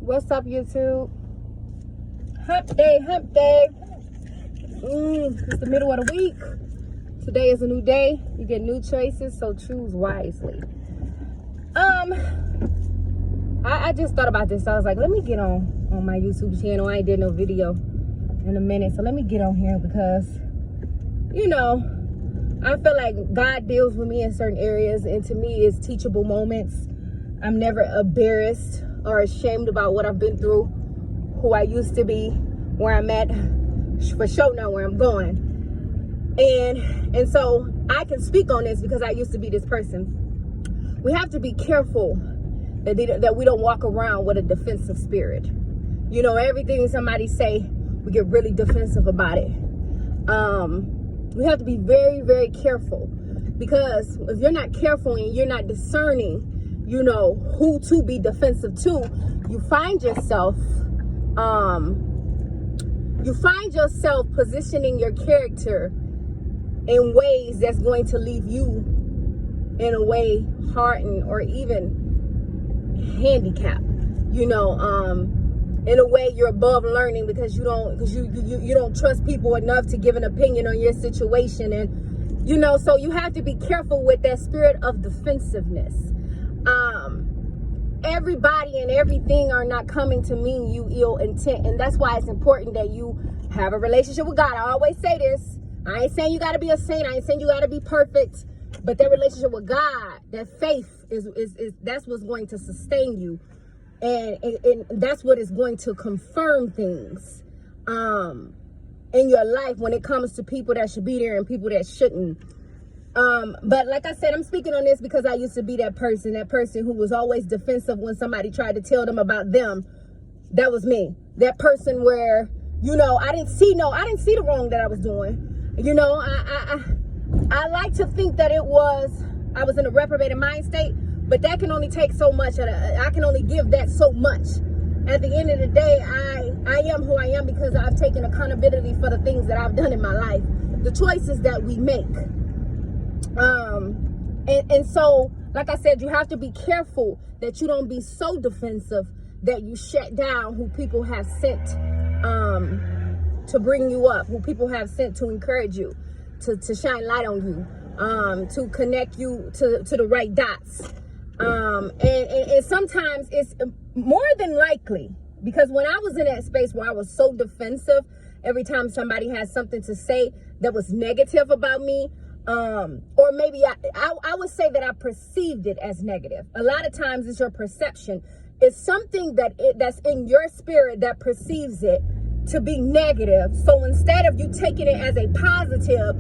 What's up, YouTube? Hump day, hump day. It's the middle of the week. Today is a new day. You get new choices, so choose wisely. I just thought about this. I was like, let me get on my YouTube channel. I ain't did no video in a minute, so let me get on here because, you know, I feel like God deals with me in certain areas, and to me, it's teachable moments. I'm never embarrassed or ashamed about what I've been through, who I used to be, where I'm at, for sure know where I'm going. And so I can speak on this because I used to be this person. We have to be careful that we don't walk around with a defensive spirit. You know, everything somebody say, we get really defensive about it. We have to be very, very careful, because if you're not careful and you're not discerning, you know, who to be defensive to, you find yourself positioning your character in ways that's going to leave you in a way hardened or even handicapped. You know, in a way you're above learning because you don't trust people enough to give an opinion on your situation. And you know, so you have to be careful with that spirit of defensiveness. Everybody and everything are not coming to mean you ill intent, and that's why it's important that you have a relationship with God. I always say this. I ain't saying you got to be a saint. I ain't saying you got to be perfect, but that relationship with God, that faith is that's what's going to sustain you, and that's what is going to confirm things in your life when it comes to people that should be there and people that shouldn't. But like I said, I'm speaking on this because I used to be that person who was always defensive when somebody tried to tell them about them. That was me. That person where, you know, I didn't see the wrong that I was doing. You know, I like to think that I was in a reprobated mind state, but that can only take so much. I can only give that so much. At the end of the day, I am who I am because I've taken accountability for the things that I've done in my life, the choices that we make. And so, like I said, you have to be careful that you don't be so defensive that you shut down who people have sent to bring you up, who people have sent to encourage you, to shine light on you, to connect you to the right dots. And sometimes it's more than likely, because when I was in that space where I was so defensive, every time somebody had something to say that was negative about me, or maybe I would say that I perceived it as negative. A lot of times it's your perception. It's something that's in your spirit that perceives it to be negative. So instead of you taking it as a positive,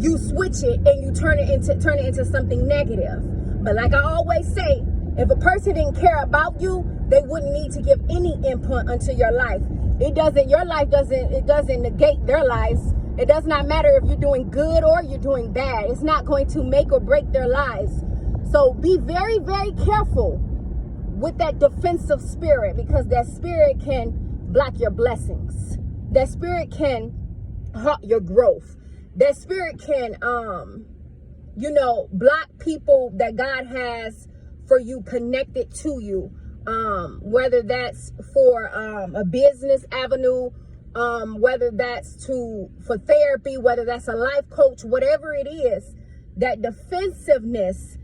you switch it and you turn it into something negative. But like I always say, if a person didn't care about you, they wouldn't need to give any input into your life. Your life doesn't negate their lives. It does not matter if you're doing good or you're doing bad. It's not going to make or break their lives. So be very, very careful with that defensive spirit, because that spirit can block your blessings. That spirit can halt your growth. That spirit can, you know, block people that God has for you connected to you. Whether that's for a business avenue, whether that's for therapy, whether that's a life coach, whatever it is, that defensiveness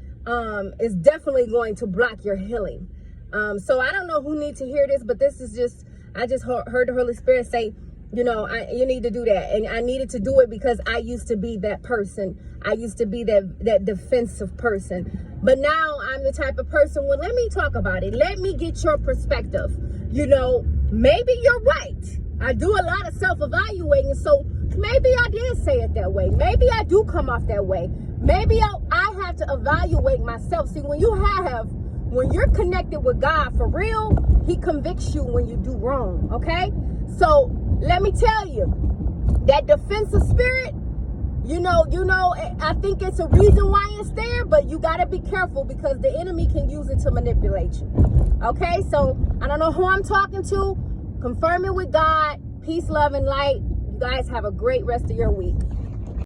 is definitely going to block your healing. So I don't know who needs to hear this, but this is just, I just heard the Holy Spirit say, you know, you need to do that. And I needed to do it because I used to be that person. I used to be that defensive person. But now I'm the type of person, well, let me talk about it. Let me get your perspective. You know, maybe you're right. I do a lot of self-evaluating, so maybe I did say it that way. Maybe I do come off that way. Maybe I have to evaluate myself. See, when you're connected with God for real, He convicts you when you do wrong, okay? So let me tell you, that defensive spirit, you know, I think it's a reason why it's there, but you got to be careful because the enemy can use it to manipulate you, okay? So I don't know who I'm talking to. Confirm it with God. Peace, love, and light. You guys have a great rest of your week.